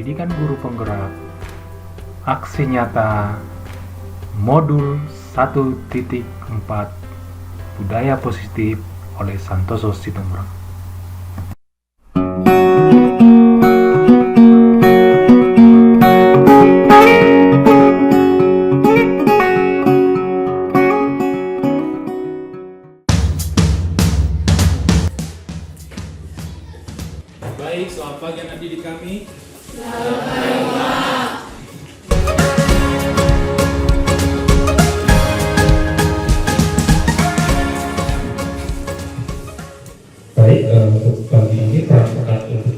Pendidikan Guru Penggerak Aksi Nyata Modul 1.4 Budaya Positif oleh Santoso Situmorang. Baik, selamat pagi anak didik kami. Baik, untuk pagi ini perangkat untuk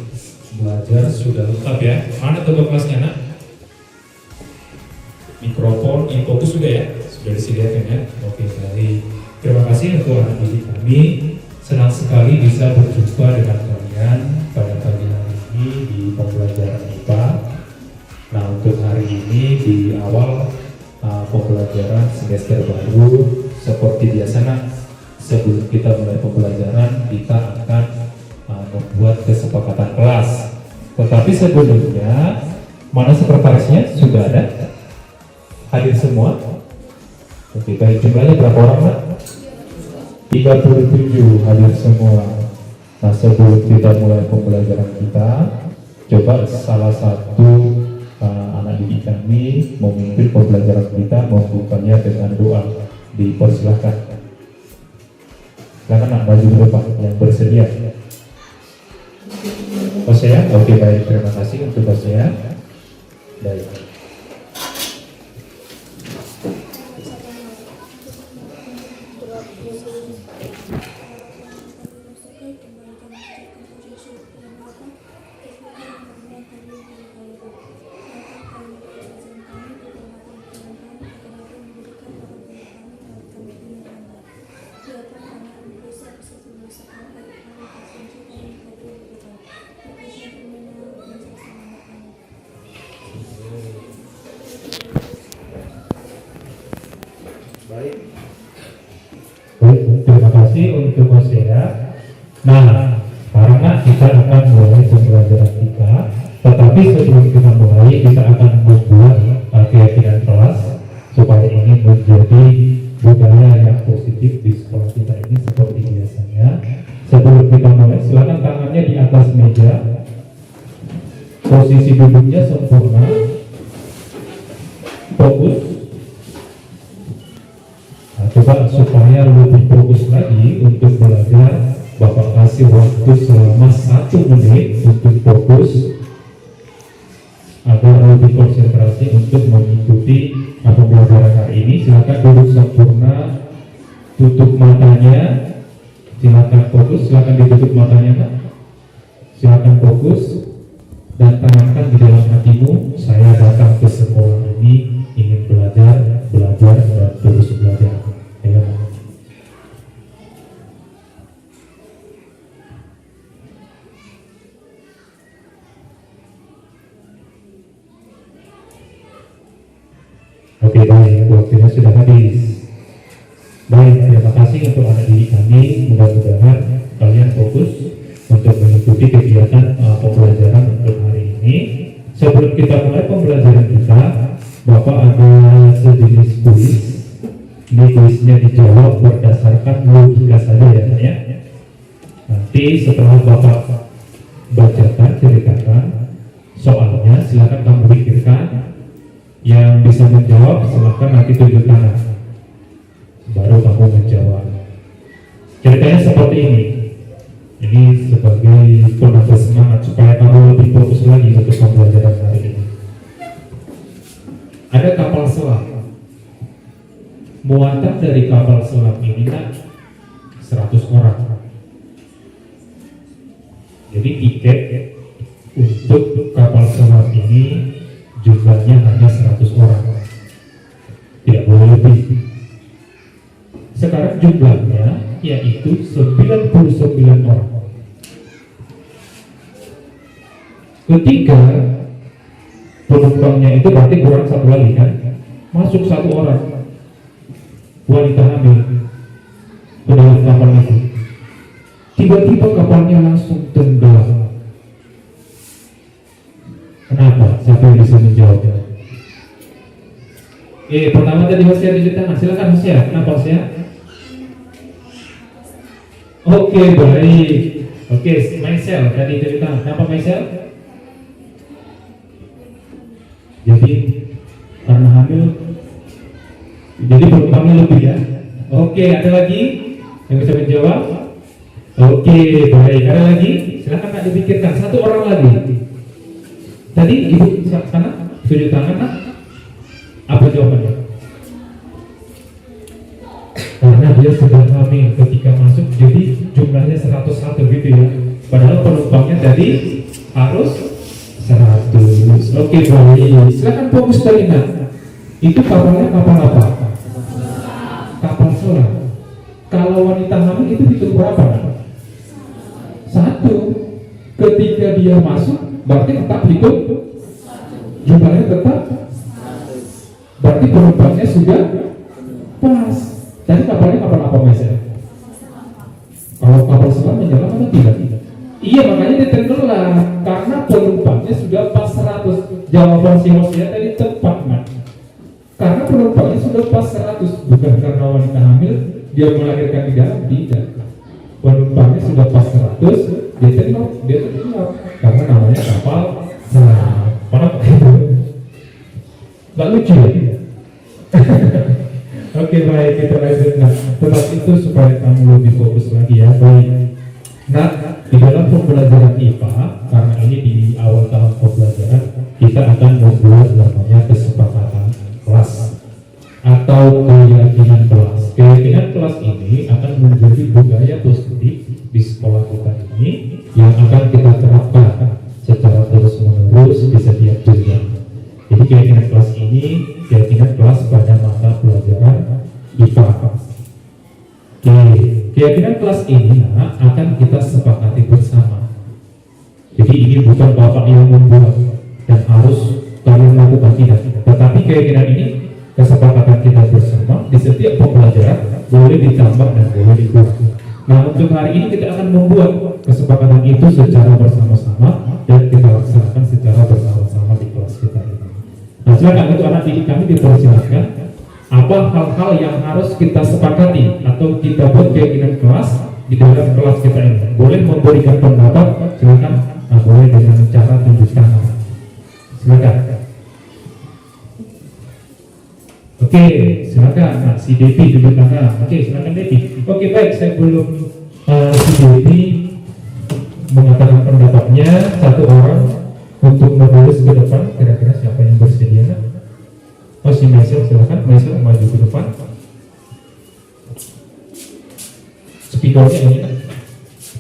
belajar sudah lengkap ya. Mana tuh kelasnya nak? Mikrofon, fokus sudah ya? Sudah disediakan ya? Oke, baik. Terima kasih untuk anak didik kami. Senang sekali bisa berjumpa dengan kalian pada pagi hari ini di pembelajaran IPA. Nah, untuk hari ini di awal pembelajaran semester baru, seperti biasa sebelum kita mulai pembelajaran, kita akan membuat kesepakatan kelas. Tetapi sebelumnya, mana sekretarisnya? Sudah ada? Hadir semua? Oke, baik. Jumlahnya berapa orang, Nak? 37 hadir semua. Nah, sebelum kita mulai pembelajaran kita, coba salah satu anak didik kami memimpin pembelajaran kita, membukanya dengan doa. Dipersilahkan. Silakan nak maju ke depan yang bersedia. Hosea, oke, baik, terima kasih untuk Hosea. Baik. Baik, terima kasih untuk Hosea. Nah, karena kita akan mulai pembelajaran kita, tetapi sebelum kita mulai, kita akan membuat keyakinan kelas supaya ini menjadi budaya yang positif di sekolah kita ini seperti biasanya. Sebelum kita mulai, silakan tangannya di atas meja, posisi duduknya sempurna, fokus. Coba supaya lebih fokus lagi untuk belajar, Bapak kasih waktu selama 1 menit untuk fokus agar lebih konsentrasi untuk mengikuti pembelajaran hari ini. Silakan duduk sempurna, tutup matanya, silakan fokus, silakan ditutup matanya, Pak. Silakan fokus dan tanamkan di dalam hatimu, saya datang ke sekolah ini ingin belajar dan terus belajar. Ya. Oke, baik, waktunya sudah habis. Baik, terima kasih untuk anak didik kami. Mudah-mudahan kalian fokus untuk mengikuti kegiatan pembelajaran untuk hari ini. Sebelum kita mulai pembelajaran kita, Bapak ada sejenis kuis. Ini kuisnya dijawab berdasarkan logika saja ya. Nanti setelah Bapak bacakan, ceritakan soalnya, silakan kamu pikirkan. Yang bisa menjawab silakan nanti tunjuk tangan, baru kamu menjawab. Ceritanya seperti ini. Ini sebagai penambah semangat supaya kamu lebih fokus lagi untuk pembelajaran hari ini. Ada kapal selam. Muatan dari kapal selam ini 100 orang. Jadi tiket untuk kapal selam ini jumlahnya hanya 100 orang. Tidak boleh lebih. Sekarang jumlahnya yaitu 99 orang. Ketika penumpangnya itu berarti kurang 1 lagi kan? Masuk 1 orang. Wanita hamil ke dalam kapal itu. Tiba-tiba kapalnya langsung tenggelam. Kenapa? apa? Siapa yang bisa menjawab? Pertama tadi Hosea tunjuk tangan. Silakan Hosea. Kenapa Hosea? Oke, baik. Oke, Maisel tadi tunjuk tangan. Kenapa Maisel? Jadi karena hamil. Jadi penumpangnya lebih ya. Oke, ada lagi yang bisa menjawab? Oke, baik. Ada lagi? Silakan Kak dipikirkan. Satu orang lagi. Tadi ibu sana tunjuk tangan Kak. Apa jawabannya? Karena dia sudah hamil ketika masuk, jadi jumlahnya 101 gitu ya. Padahal penumpangnya tadi harus 100. Oke, baik. Silakan fokus tadi Kak. Itu kapalnya kapal apa? Kapal selam. Kalau wanita hamil itu hitung berapa? 1. Ketika dia masuk, berarti tetap hitung jumlahnya tetap. Berarti penumpangnya sudah pas. Tadi kapalnya kapal apa misalnya? Kalau kapal selam menyelam atau tidak? Iya, makanya dia tenggelam karena penumpangnya sudah pas 100. Jawaban si Hosea tadi tepat, Mak. Karena penumpangnya sudah pas 100, bukan karena wanita hamil dia melahirkan di dalam, tidak. Penumpangnya sudah pas 100, dia tenggelam karena namanya kapal selam. Mana itu? Gak lucu ya? Oke, baik, kita lanjut. Nah, tetap itu supaya kamu lebih fokus lagi ya. Baik. Nah, di dalam pembelajaran IPA, karena ini di awal tahun pembelajaran, kita akan membuat namanya kesepakatan kelas atau keyakinan kelas. Keyakinan kelas ini akan menjadi budaya positif di sekolah kita ini yang akan kita terapkan secara terus-menerus di setiap jenjang. Jadi keyakinan kelas ini keyakinan kelas pada mata pelajaran IPA. Keyakinan kelas ini akan kita sepakati bersama. Jadi ini bukan Bapak yang membuat dan harus kalian lakukan, tidak. Tetapi keyakinan ini kesepakatan kita bersama di setiap pembelajaran, boleh ditambah dan boleh dikurang. Nah, untuk hari ini kita akan membuat kesepakatan itu secara bersama-sama dan kita laksanakan secara bersama-sama di kelas kita ini. Nah, silakan untuk anak didik kami dipersilakan apa hal-hal yang harus kita sepakati atau kita buat keyakinan kelas di dalam kelas kita ini. Boleh memberikan pendapat, silakan. Nah, boleh dengan cara tunjuk tangan. Silakan. Oke, silakan. Nah, si Devi tunjuk tangan. Oke, silakan Devi. Oke, baik. Saya belum si Devi mengatakan pendapatnya. Satu orang untuk menulis ke depan. Kira-kira siapa yang bersedia? Oh, si Maisel, silakan. Maisel maju ke depan. Speakernya ini.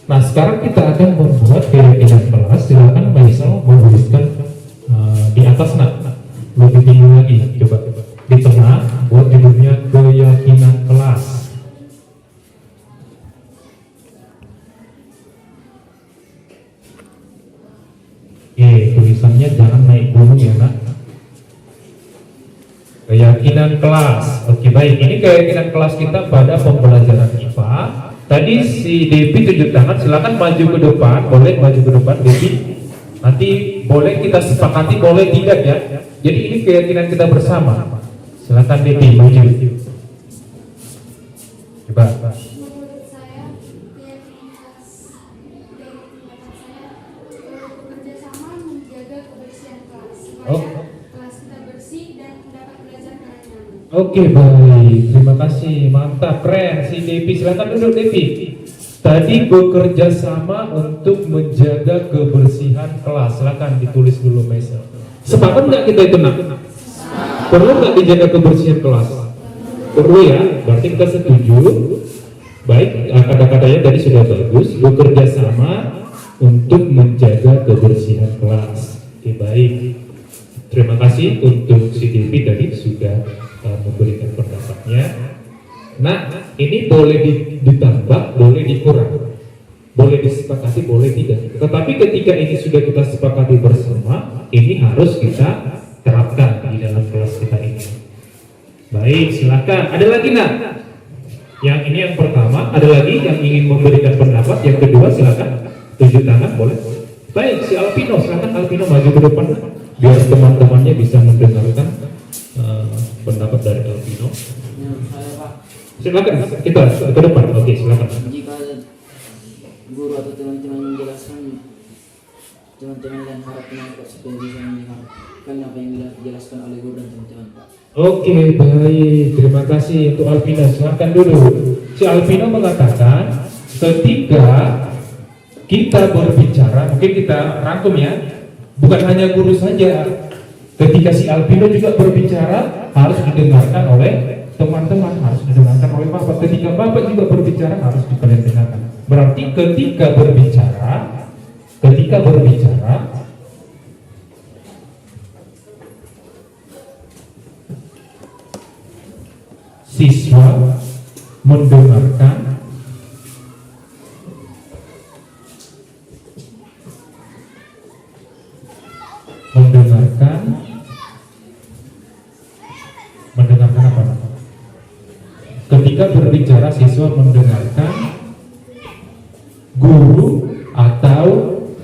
Nah, sekarang kita akan membuat keyakinan kelas. Silakan Maisel menuliskan di atas, lebih tinggi lagi. Coba di tengah, buat judulnya keyakinan kelas. Tulisannya jangan naik gunung ya, Nak. Keyakinan kelas. Oke, baik. Ini keyakinan kelas kita pada pembelajaran IPA. Tadi si Devi tunjuk tangan, silakan maju ke depan. Boleh maju ke depan, Devi. Nanti boleh kita sepakati, boleh tidak ya. Jadi ini keyakinan kita bersama. Silakan Devi maju. Coba. Menurut saya, keyakinan kelas dari pendapat saya bekerja sama menjaga kebersihan kelas supaya kelas kita bersih dan dapat belajar dengan nyaman. Oke, baik. Terima kasih. Mantap, keren. Si Devi, silakan duduk Devi. Tadi bekerja sama untuk menjaga kebersihan kelas. Silakan ditulis dulu, Maisel. Sepakat nggak kita itu, Nak? Perlu nggak dijaga kebersihan kelas? Perlu ya. Berarti kita setuju. Baik, kata-katanya tadi sudah bagus. Bekerja sama untuk menjaga kebersihan kelas. Oke, baik. Terima kasih untuk si Devi tadi sudah memberikan pendapatnya. Nah, ini boleh ditambah, boleh dikurang, boleh disepakati, boleh tidak. Tetapi ketika ini sudah kita sepakati bersama, ini harus kita terapkan di dalam kelas kita ini. Baik, silakan. Ada lagi, Nak? Yang ini yang pertama. Ada lagi yang ingin memberikan pendapat? Yang kedua, silakan. Tunjuk tangan, boleh. Baik, si Alpino, silakan Alpino maju ke depan. biar teman-temannya bisa mendengarkan pendapat dari Alvino. Saya Pak, Silakan kita ke depan. Oke, silakan. jika guru atau teman-teman menjelaskan, teman-teman dan harap penangkap supaya bisa mendengarkan apa yang dijelaskan oleh guru dan teman-teman Pak. Oke, baik. Terima kasih untuk Alvino. Silakan dulu. Si Alvino mengatakan ketika kita berbicara, mungkin kita rangkum ya, bukan hanya guru saja. Ketika si Alvino juga berbicara harus didengarkan oleh teman-teman, harus didengarkan oleh Bapak. Ketika Bapak juga berbicara harus kalian dengarkan. Berarti ketika berbicara siswa mendengarkan apa? Ketika berbicara siswa mendengarkan guru atau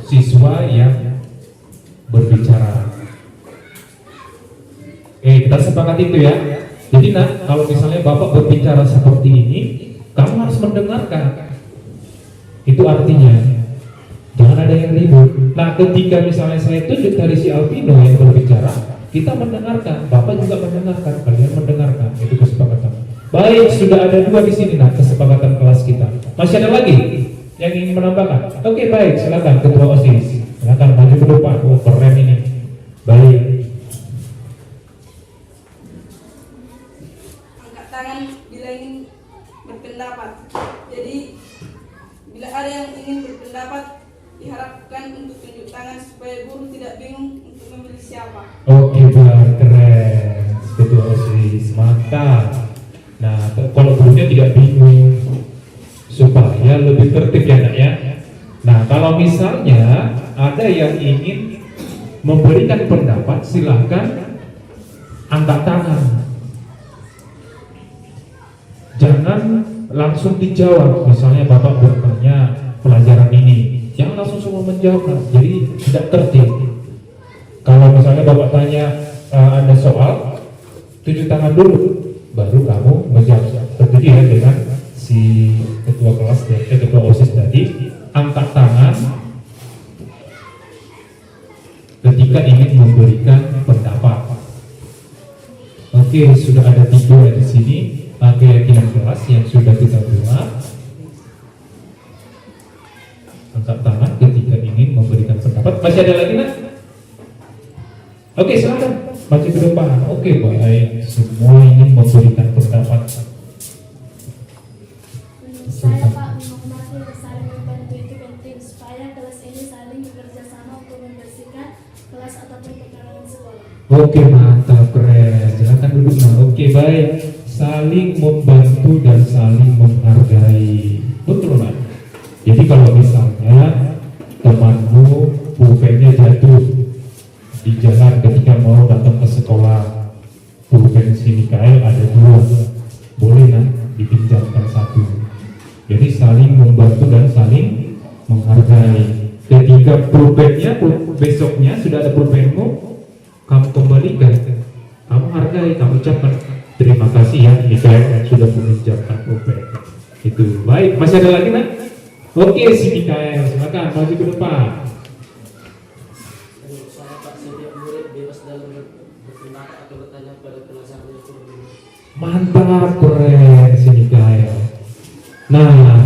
siswa yang berbicara. Kita sepakat itu ya. Jadi kalau misalnya Bapak berbicara seperti ini, kamu harus mendengarkan. Itu artinya jangan ada yang ribut. Nah, ketika misalnya saya tunjuk dari si Alvino yang berbicara, kita mendengarkan, Bapak juga mendengarkan, kalian mendengarkan. Itu kesepakatan. Baik, sudah ada 2 di sini kesepakatan kelas kita. Masih ada lagi yang ingin menambahkan? Oke, baik, silakan Ketua OSIS. Silakan maju ke depan. Oh, keren ini. Baik. Angkat tangan bila ingin berpendapat. Jadi bila ada yang ingin berpendapat, diharapkan untuk tunjuk tangan supaya guru tidak bingung untuk memilih siapa. Oke, baik, keren. Ketua OSIS, mantap. Nah, kalau gurunya tidak bingung supaya lebih tertib ya nak ya. Nah, kalau misalnya ada yang ingin memberikan pendapat, silakan angkat tangan. Jangan langsung dijawab. Misalnya Bapak bertanya pelajaran ini, jangan langsung semua menjawab. Jadi tidak tertib. Kalau misalnya Bapak tanya ada soal, tunjuk tangan dulu, baru kamu menjawab. Seperti ya dengan si ketua kelas, ketua OSIS tadi, angkat tangan ketika ingin memberikan pendapat. Oke, sudah ada 3 di sini. Keyakinan kelas yang sudah kita buat. Angkat tangan ketika ingin memberikan pendapat. Masih ada lagi nak? Oke, silakan maju ke depan. Oke, baik. Semua ingin memberikan pendapat. Menurut saya Pak, menghormati dan saling membantu itu penting supaya kelas ini saling bekerja sama untuk membersihkan kelas ataupun pekarangan sekolah. Oke, mantap, keren. Silakan duduk nah. Oke, baik. Saling membantu dan saling menghargai. Betul kan? Jadi kalau misalnya temanmu pulpennya jatuh di jalan ketika mau datang ke sekolah, pulpen si Mikael ada 2, boleh kan dipinjamkan 1. Jadi saling membantu dan saling menghargai. Ketika pulpennya besoknya sudah ada pulpenmu, kamu kembalikan, kamu hargai, kamu ucapkan terima kasih ya Mikael sudah meminjamkan pulpen. Itu baik. Masih ada lagi nak? Oke, si Mikael, silakan maju ke depan. Menurut saya Pak, setiap murid bebas dalam berpendapat atau bertanya pada pelajaran yang guru. Mantap, keren si Mikael. Nah,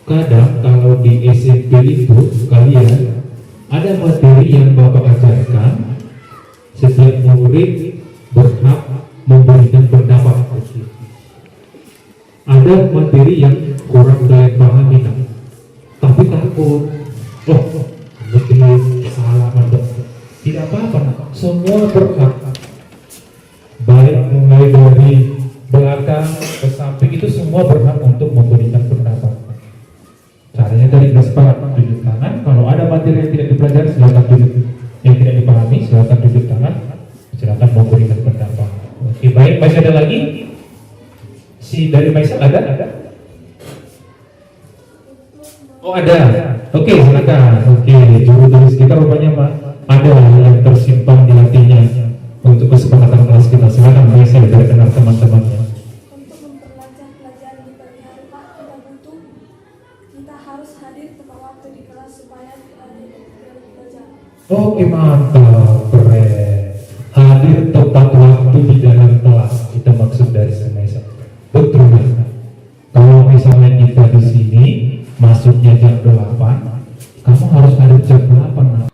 kadang kalau di SMP itu kalian ada materi yang Bapak ajarkan, setiap murid berhak memberikan pendapat. Ada materi yang kurang kalian pahami, tapi takut, mungkin salah mandek. Tidak apa-apa, semua berhak. Baik mulai dari belakang ke samping itu semua berhak untuk memberikan pendapat. Caranya tadi kita sepakat, tunjuk tangan. Kalau ada materi yang tidak dipelajari, silakan tunjuk. Yang tidak dipahami, silakan tunjuk tangan. Silakan memberikan pendapat. Oke, baik. Masih ada lagi? Si dari Maisal ada? Oh, ada. Oke, silakan. Oke, juru tulis kita rupanya ada yang tersimpan di hatinya untuk kesepakatan kelas kita? Silakan saya dari dengar teman-temannya. Untuk memperlancar pelajaran di pagi hari, Pak, kita harus hadir tepat waktu di kelas supaya tidak belajar. Oke, mantap, keren. Hadir tepat waktu di dalam kelas, itu maksud dari semester. Betul ya. Kalau misalnya kita di sini masuknya jam 8, kamu harus hadir jam 8.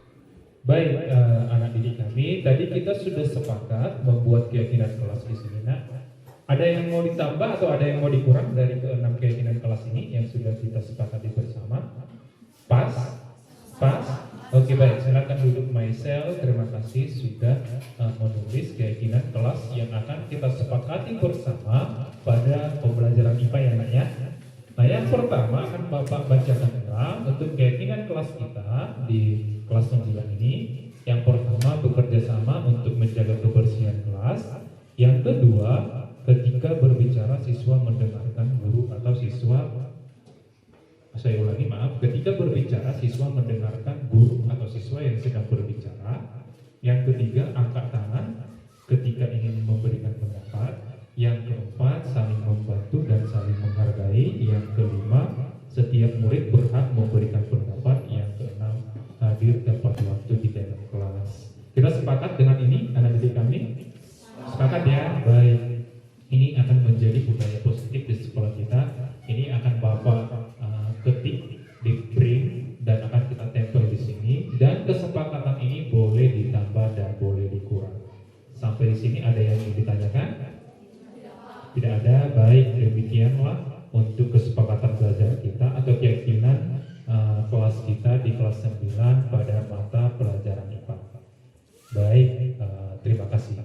Baik, anak didik kami, tadi kita sudah sepakat membuat keyakinan kelas di sini. Nah, ada yang mau ditambah atau ada yang mau dikurang dari ke-6 keyakinan kelas ini yang sudah kita sepakati bersama? Pas? Oke, baik, silakan duduk Maisel. Terima kasih sudah menulis keyakinan kelas yang akan kita sepakati bersama pada pembelajaran IPA ya, Nak ya. Nah, yang pertama akan Bapak bacakan ulang untuk keyakinan kelas kita di kelas 9 ini. Yang pertama, bekerja sama untuk menjaga kebersihan kelas. Yang kedua, ketika berbicara siswa mendengarkan guru atau siswa, saya ulangi, maaf, ketika berbicara siswa mendengarkan guru atau siswa yang sedang berbicara. Yang ketiga, angkat tangan ketika ingin memberikan pendapat. Yang keempat, saling membantu dan saling menghargai. Yang kelima, setiap murid berhak memberikan pendapat. Yang keenam, hadir tepat waktu di dalam kelas. Kita sepakat dengan ini, anak didik kami? Sepakat ya? Baik. Ini akan menjadi budaya positif di sekolah kita. Ini akan Bapak ketik di print dan akan kita tempel di sini. Dan kesepakatan ini boleh ditambah dan boleh dikurang. Sampai di sini ada yang ingin ditanyakan? Tidak ada. Baik, demikianlah untuk kesepakatan belajar kita atau keyakinan kelas kita di kelas 9 pada mata pelajaran IPA. Baik, terima kasih.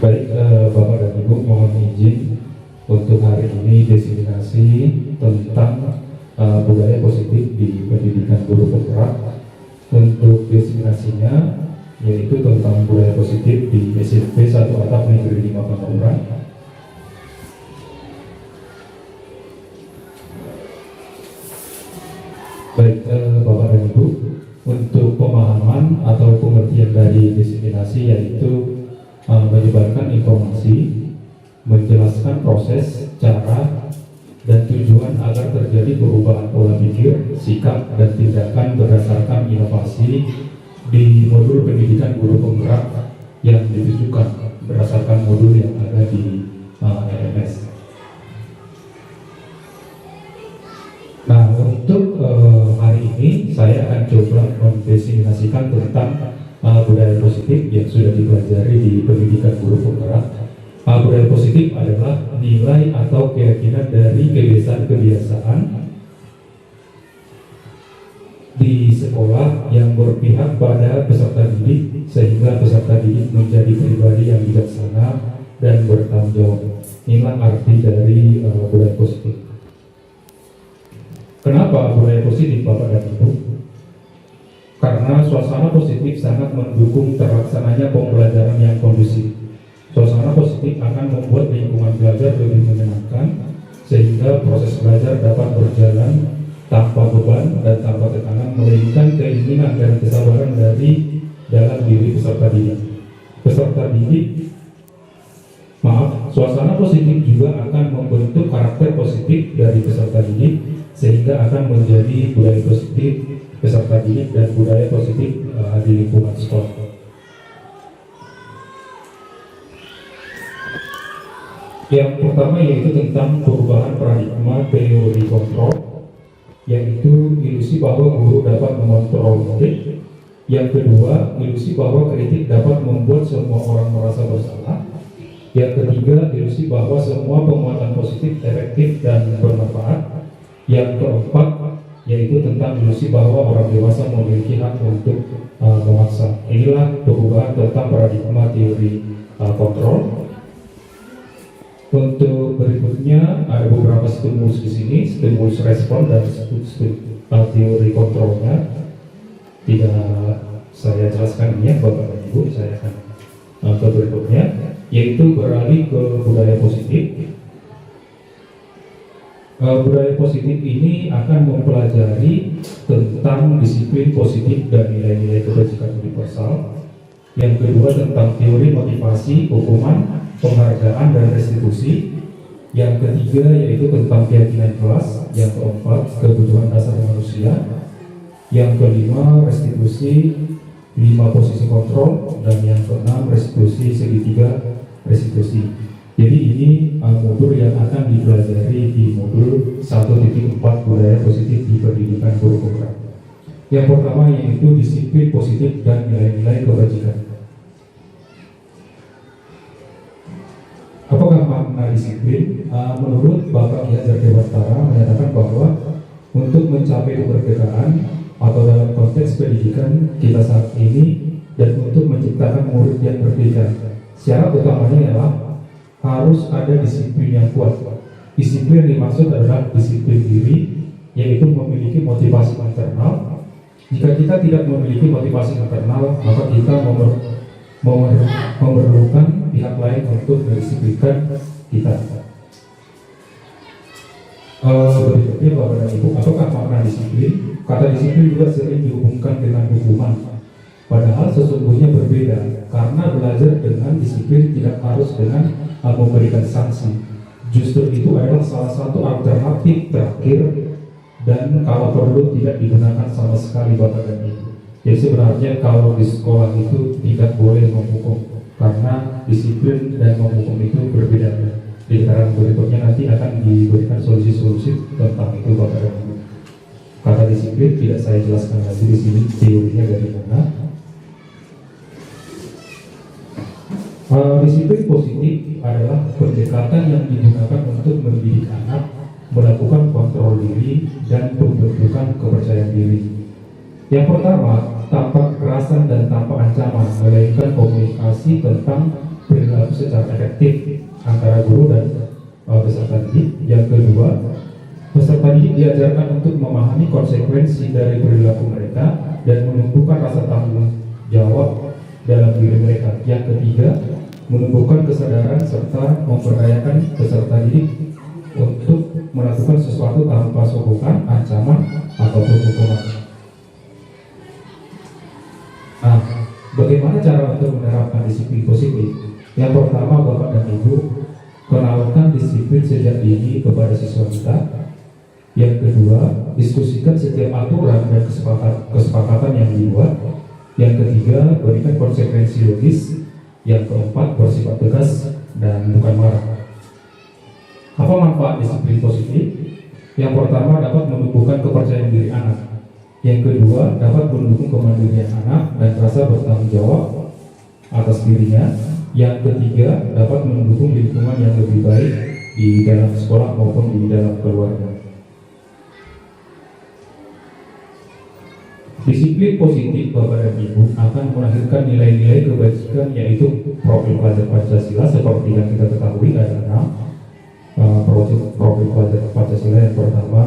Baik, Bapak dan Ibu, mohon izin untuk hari ini diseminasi tentang budaya positif di pendidikan guru penggerak. Untuk diseminasinya yaitu tentang budaya positif di SMP 1 Atap Negeri 5 Pangandaran. Baik, Bapak dan Ibu, untuk pemahaman atau pengertian dari diseminasi yaitu menyebarkan informasi, menjelaskan proses, cara, dan tujuan agar terjadi perubahan pola pikir, sikap, dan tindakan berdasarkan inovasi di modul pendidikan guru penggerak yang ditujukan berdasarkan modul yang ada di LMS. Nah, untuk hari ini saya akan coba mendefinisikan tentang budaya positif yang sudah dipelajari di pendidikan guru penggerak. Budaya positif adalah nilai atau keyakinan dari kebiasaan-kebiasaan di sekolah yang berpihak pada peserta didik sehingga peserta didik menjadi pribadi yang bijaksana dan bertanggung jawab. Inilah arti dari budaya positif. Kenapa budaya positif, Bapak dan Ibu? Karena suasana positif sangat mendukung terlaksananya pembelajaran yang kondusif. Suasana positif akan membuat lingkungan belajar lebih menyenangkan sehingga proses belajar dapat berjalan tanpa beban dan tanpa tekanan, melainkan keinginan dan kesabaran dari dalam diri peserta didik. Suasana positif juga akan membentuk karakter positif dari peserta didik sehingga akan menjadi budaya positif peserta didik dan budaya positif di lingkungan sekolah. Yang pertama yaitu tentang perubahan paradigma teori kontrol, yaitu ilusi bahwa guru dapat mengontrol murid. Yang kedua, ilusi bahwa kritik dapat membuat semua orang merasa bersalah. Yang ketiga, ilusi bahwa semua penguatan positif efektif dan bermanfaat. Yang keempat, yaitu tentang ilusi bahwa orang dewasa memiliki hak untuk memaksa. Inilah perubahan tentang paradigma teori kontrol. Untuk berikutnya ada beberapa stimulus di sini, stimulus respon dan teori kontrolnya. Tidak saya jelaskan ini ya Bapak dan Ibu, saya akan ke berikutnya, yaitu beralih ke budaya positif. Budaya positif ini akan mempelajari tentang disiplin positif dan nilai-nilai kebajikan universal. Yang kedua tentang teori motivasi, hukuman, penghargaan dan restitusi. Yang ketiga yaitu tentang keyakinan kelas. Yang keempat kebutuhan dasar manusia. Yang kelima restitusi 5 posisi kontrol, dan yang keenam restitusi segitiga restitusi. Jadi ini modul yang akan dipelajari di modul 1.4 budaya positif di pendidikan guru penggerak. Yang pertama yaitu disiplin positif dan nilai-nilai kebajikan. Apakah makna disiplin? Menurut Bapak Ki Hajar Dewantara menyatakan bahwa untuk mencapai kemerdekaan atau dalam konteks pendidikan kita saat ini dan untuk menciptakan murid yang berbeda, syarat utamanya adalah harus ada disiplin yang kuat. Disiplin yang dimaksud adalah disiplin diri, yaitu memiliki motivasi internal. Jika kita tidak memiliki motivasi internal, maka kita memerlukan pihak lain untuk mendisiplinkan kita. Berikutnya Bapak dan Ibu, apakah makna disiplin? Kata disiplin juga sering dihubungkan dengan hukuman. Padahal sesungguhnya berbeda, karena belajar dengan disiplin tidak harus dengan memberikan sanksi. Justru itu adalah salah satu alternatif terakhir, dan kalau perlu tidak digunakan sama sekali Bapak dan Ibu. Jadi sebenarnya kalau di sekolah itu tidak boleh menghukum, karena disiplin dan menghukum itu berbeda. Di keterangan berikutnya nanti akan diberikan solusi-solusi tentang itu Bapak dan Ibu. Kata disiplin tidak saya jelaskan lagi di sini teorinya dari mana. Disiplin positif adalah pendekatan yang digunakan untuk mendidik anak, melakukan kontrol diri dan pembentukan kepercayaan diri. Yang pertama, tanpa kekerasan dan tanpa ancaman, melainkan komunikasi tentang perilaku secara efektif antara guru dan peserta didik. Yang kedua, peserta didik diajarkan untuk memahami konsekuensi dari perilaku mereka dan menumbuhkan rasa tanggung jawab dalam diri mereka. Yang ketiga, menumbuhkan kesadaran serta memberdayakan peserta didik untuk melakukan sesuatu tanpa sokongan, ancaman, ataupun hukuman. Nah, bagaimana cara untuk menerapkan disiplin positif? Yang pertama, Bapak dan Ibu, kenalkan disiplin sejak dini kepada siswa kita. Yang kedua, diskusikan setiap aturan dan kesepakatan yang dibuat. Yang ketiga, berikan konsekuensi logis. Yang keempat, bersifat tegas dan bukan marah. Apa manfaat disiplin positif? Yang pertama, dapat menumbuhkan kepercayaan diri anak. Yang kedua, dapat mendukung kemandirian anak dan rasa bertanggung jawab atas dirinya. Yang ketiga, dapat mendukung lingkungan yang lebih baik di dalam sekolah maupun di dalam keluarga. Disiplin positif Bapak dan Ibu akan melahirkan nilai-nilai kebajikan, yaitu profil pelajar Pancasila seperti yang kita ketahui ada 6 profil pelajar Pancasila. Yang pertama,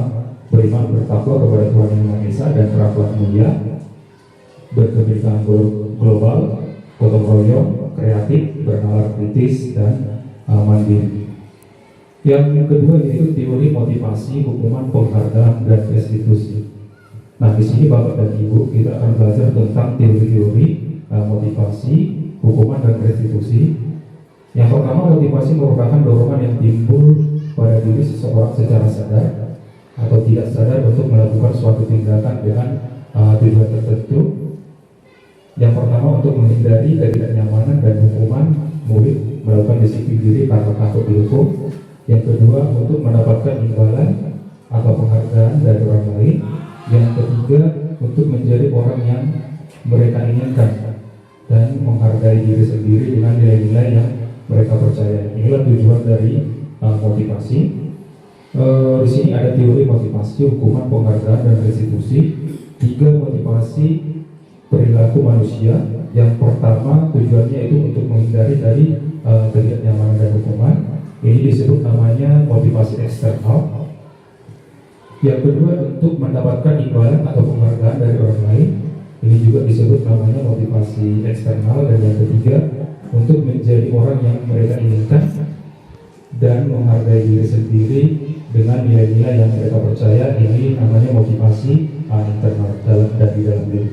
beriman bertakwa kepada Tuhan Yang Maha Esa dan berakhlak mulia, berkebinekaan global, gotong royong, kreatif, bernalar kritis, dan mandiri. Yang kedua yaitu teori motivasi, hukuman, penghargaan, dan restitusi. Nah, di sini Bapak dan Ibu kita akan belajar tentang teori-teori motivasi, hukuman, dan restitusi. Yang pertama, motivasi merupakan dorongan yang timbul pada diri seseorang secara sadar atau tidak sadar untuk melakukan suatu tindakan dengan tujuan tertentu. Yang pertama, untuk menghindari ketidaknyamanan dan hukuman murid melakukan disiplin diri karena takut dihukum. Yang kedua, untuk mendapatkan imbalan atau penghargaan dari orang lain. Yang ketiga, untuk menjadi orang yang mereka inginkan dan menghargai diri sendiri dengan nilai-nilai yang mereka percaya. Inilah tujuan dari motivasi. Di sini ada teori motivasi, hukuman, penghargaan, dan restitusi. 3 motivasi perilaku manusia. Yang pertama, tujuannya itu untuk menghindari dari ketidaknyamanan dan hukuman. Ini ini disebut namanya motivasi eksternal. Yang kedua untuk mendapatkan imbalan atau penghargaan dari orang lain, ini juga disebut namanya motivasi eksternal. Dan yang ketiga untuk menjadi orang yang mereka inginkan dan menghargai diri sendiri dengan nilai-nilai yang mereka percaya, ini namanya motivasi internal dari dalam diri.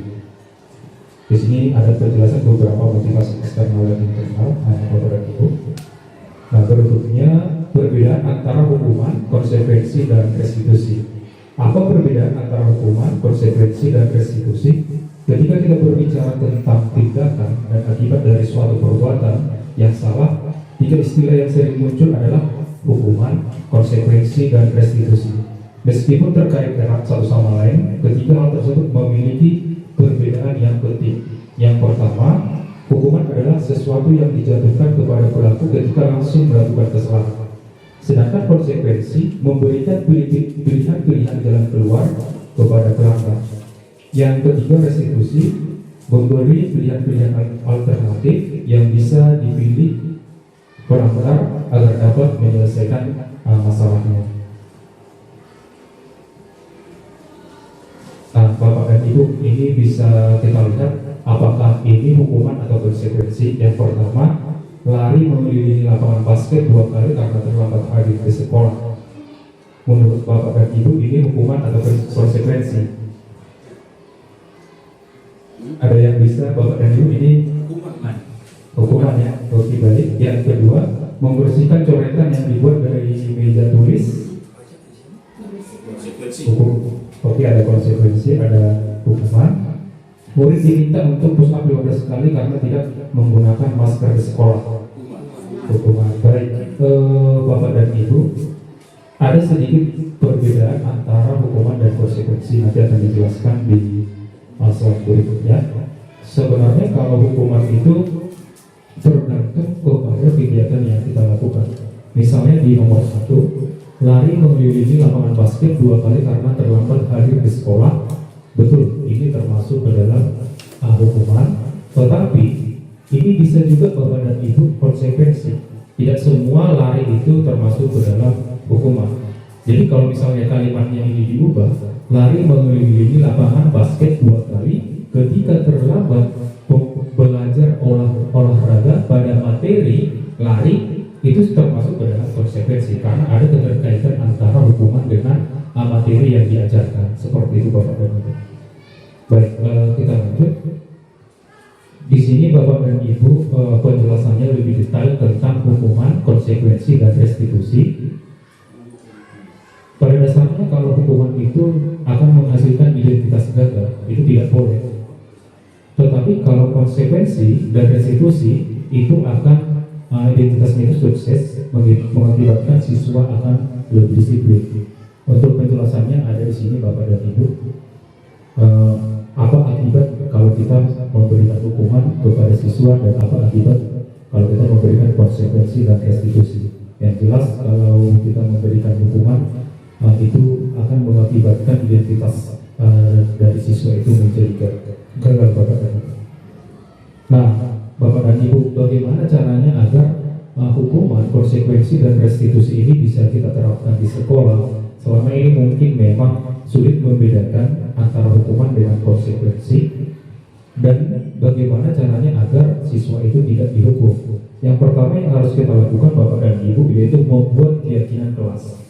Di sini ada penjelasan beberapa motivasi eksternal dan internal, Bapak dan Ibu. Nah, berikutnya perbedaan antara hukuman, konsekuensi, dan restitusi. Apa perbedaan antara hukuman, konsekuensi, dan restitusi? Ketika kita berbicara tentang tindakan dan akibat dari suatu perbuatan yang salah, tiga istilah yang sering muncul adalah hukuman, konsekuensi, dan restitusi. Meskipun terkait erat satu sama lain, ketiga hal tersebut memiliki perbedaan yang penting. Yang pertama, hukuman adalah sesuatu yang dijatuhkan kepada pelaku ketika langsung melakukan kesalahan. Sedangkan konsekuensi memberikan pilihan-pilihan jalan keluar kepada pelanggar. Yang ketiga, restitusi memberi pilihan-pilihan alternatif yang bisa dipilih pelanggar agar dapat menyelesaikan masalahnya. Nah, Bapak dan Ibu, ini bisa kita lihat apakah ini hukuman atau konsekuensi. Yang pertama, lari mengelilingi lapangan basket 2 kali karena terlambat hadir ke sekolah. Menurut Bapak dan Ibu, ini hukuman atau konsekuensi? Ada yang bisa Bapak dan Ibu ini hukuman ya? Oke, baik. Yang kedua, membersihkan coretan yang dibuat dari meja tulis. Hukum. Oke, ada konsekuensi, ada hukuman. Murid diminta untuk push up 15 kali karena tidak menggunakan masker di sekolah. Hukuman. Baik, Bapak dan Ibu, ada sedikit perbedaan antara hukuman dan konsekuensi. Nanti akan dijelaskan di slide berikutnya. Sebenarnya kalau hukuman itu tergantung kepada kegiatan yang kita lakukan. Misalnya di nomor 1, lari mengelilingi lapangan basket 2 kali karena terlambat hadir di sekolah. Betul, ini termasuk ke dalam hukuman. Tetapi ini bisa juga Bapak dan Ibu konsekuensi. Tidak semua lari itu termasuk ke dalam hukuman. Jadi kalau misalnya kalimatnya ini diubah, lari mengelilingi lapangan basket 2 kali ketika terlambat belajar olahraga pada materi lari, itu termasuk ke dalam konsekuensi karena ada keterkaitan antara hukuman dengan materi yang diajarkan. Seperti itu Bapak dan Ibu. Baik, kita lanjut. Di sini Bapak dan Ibu penjelasannya lebih detail tentang hukuman, konsekuensi, dan restitusi. Pada dasarnya kalau hukuman itu akan menghasilkan identitas gagal, itu tidak boleh. Tetapi kalau konsekuensi dan restitusi itu akan identitasnya itu sukses, mengakibatkan siswa akan lebih disiplin. Untuk penjelasannya ada di sini Bapak dan Ibu. Apa akibat kalau kita memberikan hukuman kepada siswa dan apa akibat kalau kita memberikan konsekuensi dan restitusi. Yang jelas kalau kita memberikan hukuman itu akan mengakibatkan identitas dari siswa itu menjadi gagal Bapak dan Ibu. Nah, Bapak dan Ibu, bagaimana caranya agar hukuman, konsekuensi, dan restitusi ini bisa kita terapkan di sekolah? Selama ini mungkin memang sulit membedakan antara hukuman dengan konsekuensi, dan bagaimana caranya agar siswa itu tidak dihukum. Yang pertama yang harus kita lakukan Bapak dan Ibu yaitu membuat keyakinan kelas.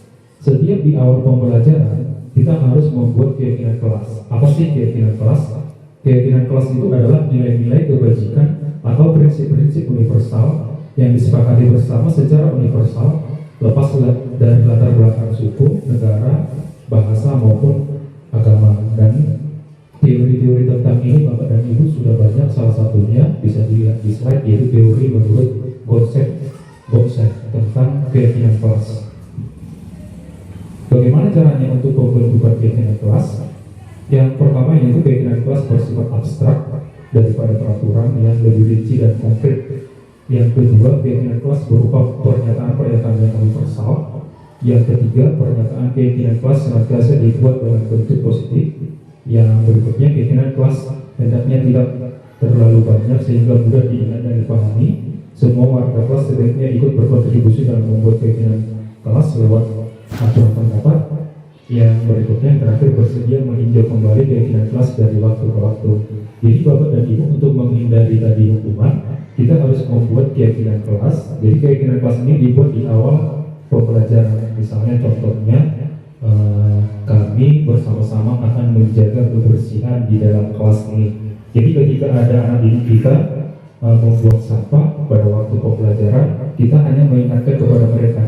Setiap di awal pembelajaran kita harus membuat keyakinan kelas. Apa sih keyakinan kelas? Keyakinan kelas itu adalah nilai-nilai kebajikan atau prinsip-prinsip universal yang disepakati bersama secara universal, lepas dari latar belakang suku, negara, bahasa maupun agama. Dan teori-teori tentang ini Bapak dan Ibu sudah banyak, salah satunya bisa dilihat di slide, yaitu teori menurut Gottsched tentang keyakinan kelas. Bagaimana caranya untuk membentuk keyakinan kelas? Yang pertama yaitu keyakinan kelas bersifat abstrak daripada peraturan yang lebih rinci dan konkret. Yang kedua, keyakinan kelas berupa pernyataan-pernyataan yang universal. Yang ketiga, pernyataan keyakinan kelas senantiasa dibuat dalam bentuk positif. Yang berikutnya, keyakinan kelas hendaknya tidak terlalu banyak sehingga mudah diingat dan dipahami. semua warga kelas sebaiknya ikut berkontribusi dalam membuat keyakinan kelas lewat aturan pendapat. Yang berikutnya yang terakhir, bersedia meninjau kembali keyakinan kelas dari waktu ke waktu. Jadi Bapak dan Ibu, untuk menghindari tadi hukuman, kita harus membuat keyakinan kelas. Jadi keyakinan kelas ini dibuat di awal pembelajaran. Misalnya contohnya, kami bersama-sama akan menjaga kebersihan di dalam kelas ini. Jadi ketika ada anak didik kita membuang sampah pada waktu pembelajaran, kita hanya mengingatkan kepada mereka,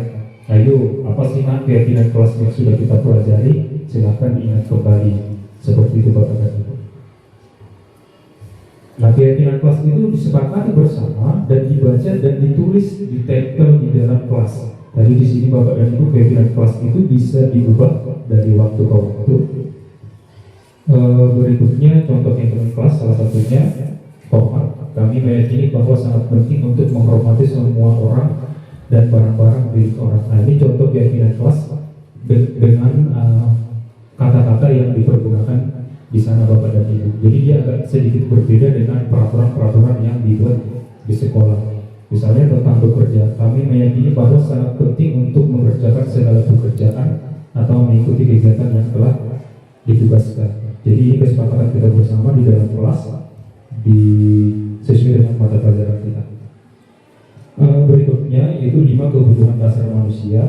ayo, apa sih keyakinan kelas yang sudah kita pelajari, silakan diingat kembali. Seperti itu Bapak dan Ibu. Nah, keyakinan kelas itu disepakati bersama dan dibaca dan ditulis, ditempel di dalam kelas. Tadi di sini Bapak dan Ibu, keyakinan kelas itu bisa diubah dari waktu ke waktu. Berikutnya contoh keyakinan kelas, salah satunya hormat. Kami meyakini bahwa sangat penting untuk menghormati semua orang dan barang-barang milik orang. Nah, ini contoh keyakinan kelas dengan kata-kata yang dipergunakan di sana Bapak dan Ibu. Jadi dia agak sedikit berbeda dengan peraturan-peraturan yang dibuat di sekolah. Misalnya tentang bekerja, kami meyakini bahwa sangat penting untuk mengerjakan segala pekerjaan atau mengikuti kegiatan yang telah ditugaskan. Jadi ini kesepakatan kita bersama di dalam kelas sesuai dengan mata pelajaran kita. Berikutnya yaitu 5 kebutuhan dasar manusia.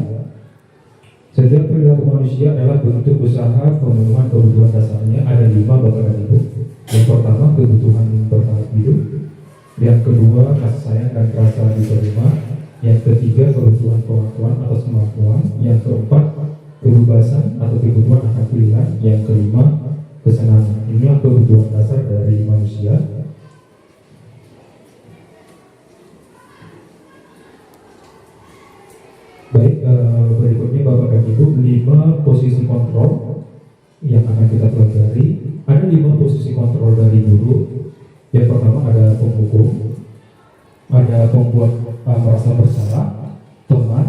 Setiap perilaku manusia adalah bentuk usaha pemenuhan kebutuhan dasarnya. Ada 5 Bapak dan Ibu. Yang pertama, kebutuhan bertahan hidup. Yang kedua, kasih sayang dan rasa diterima. Yang ketiga, kebutuhan pengakuan atas kemampuan. Yang keempat, kebebasan atau kebutuhan akan pilihan. Yang kelima, kesenangan. Inilah kebutuhan dasar dari manusia. Baik, berikutnya Bapak dan Ibu, 5 posisi kontrol yang akan kita pelajari. Ada 5 posisi kontrol dari guru. Yang pertama ada penghukum, ada pembuat merasa bersalah, teman,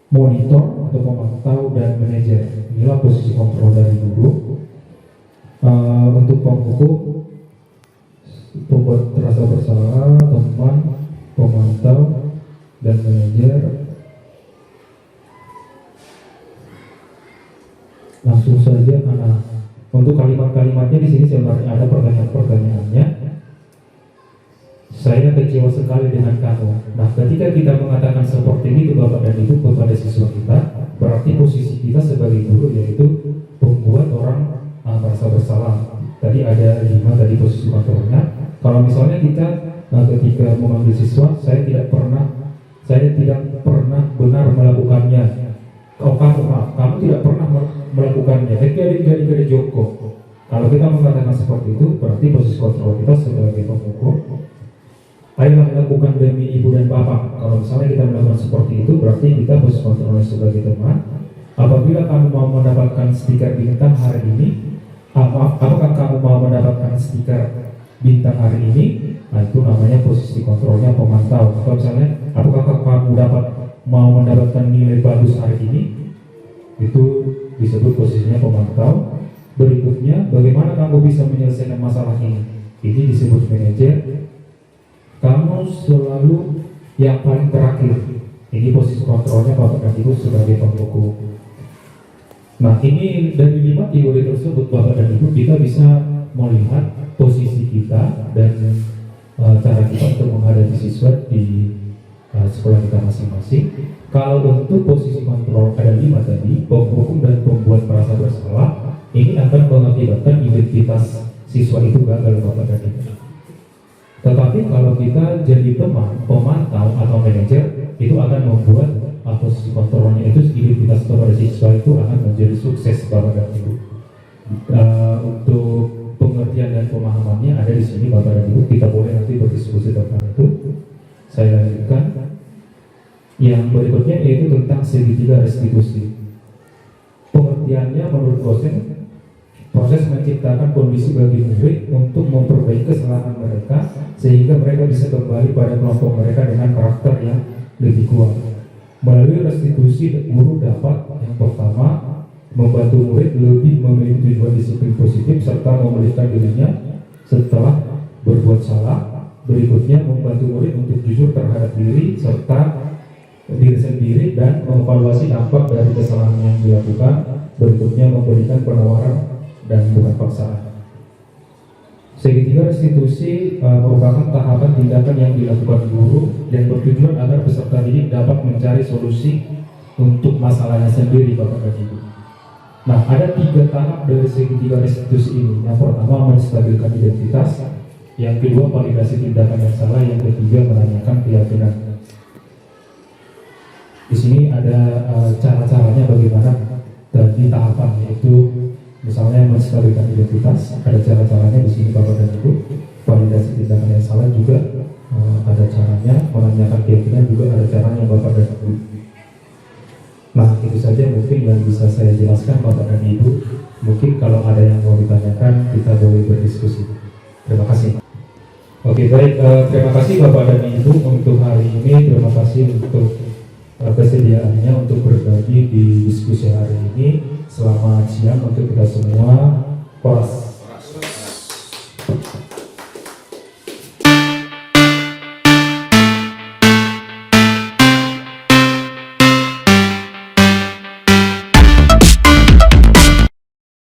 monitor atau pemantau, dan manajer. Inilah posisi kontrol dari guru. Untuk penghukum, pembuat merasa bersalah, teman, pemantau, dan manajer. Langsung saja, untuk kalimat-kalimatnya di sini sebenarnya ada pertanyaan-pertanyaannya. Saya kecewa sekali dengan kamu. Nah, ketika kita mengatakan seperti ini ke Bapak dan Ibu kepada siswa kita, berarti posisi kita sebagai guru yaitu membuat orang merasa bersalah. Tadi ada 5 tadi posisi kontrolnya. Kalau misalnya kita ketika mengambil siswa, saya tidak pernah benar melakukannya. Kamu tidak pernah melakukannya. Jadi Joko. Kalau kita mengatakan seperti itu, berarti posisi kontrol kita sebagai penghukum. Ayolah lakukan demi ibu dan bapak. Kalau misalnya kita melakukan seperti itu, berarti kita posisi kontrolnya sebagai teman. Apabila kamu mau mendapatkan stiker bintang hari ini, apakah kamu mau mendapatkan stiker bintang hari ini? Nah, itu namanya posisi kontrolnya pemantau. Atau misalnya, apakah kamu mau mendapatkan nilai bagus hari ini? Itu disebut posisinya pemantau. Berikutnya, bagaimana kamu bisa menyelesaikan masalah ini? Ini disebut manajer. Kamu selalu yang paling terakhir. Ini posisi kontrolnya Bapak dan Ibu sebagai penghukum. Nah, ini dari 5 teori tersebut Bapak dan Ibu, kita bisa melihat posisi kita dan cara kita untuk menghadapi siswa di sekolah kita masing-masing. Kalau untuk posisi kontrol ada 5 tadi, penghukum dan pembuat merasa bersalah, ini akan mengakibatkan identitas siswa itu gagal Bapak dan Ibu. Tetapi kalau kita jadi teman, pemantau atau manajer, itu akan membuat posisi kontrolnya itu identitas kepada siswa itu akan menjadi sukses Bapak dan Ibu. Untuk pengertian dan pemahamannya ada di sini Bapak dan Ibu. Kita boleh nanti berdiskusi tentang itu. Saya lanjutkan. Yang berikutnya yaitu tentang segitiga restitusi. Pengertiannya menurut dosen, proses menciptakan kondisi bagi murid untuk memperbaiki kesalahan mereka sehingga mereka bisa kembali pada kelompok mereka dengan karakter yang lebih kuat. Melalui restitusi, guru dapat yang pertama membantu murid lebih memiliki tujuan disiplin positif serta memulihkan dirinya setelah berbuat salah. Berikutnya, membantu murid untuk jujur terhadap diri serta diri sendiri dan mengevaluasi dampak dari kesalahan yang dilakukan. Berikutnya, memberikan penawaran dan bukan paksaan. Segitiga restitusi merupakan tahapan tindakan yang dilakukan guru yang bertujuan agar peserta didik dapat mencari solusi untuk masalahnya sendiri, Bapak dan Ibu. Nah, ada 3 tahap dari segitiga restitusi ini. Yang pertama, menstabilkan identitas. Yang kedua, validasi tindakan yang salah. Yang ketiga, menanyakan keyakinan. Di sini ada cara-caranya bagaimana tadi tahapan, yaitu misalnya menstabilkan identitas, ada cara-caranya di sini Bapak dan Ibu. Validasi tindakan yang salah juga ada caranya, menanyakan keyakinan juga ada caranya Bapak dan Ibu. Nah, itu saja mungkin yang bisa saya jelaskan Bapak dan Ibu. Mungkin kalau ada yang mau ditanyakan, kita boleh berdiskusi. Terima kasih. Oke, baik. Terima kasih Bapak dan Ibu untuk hari ini. Terima kasih untuk kesediaannya untuk berbagi di diskusi hari ini. Selamat siang untuk kita semua. Poras.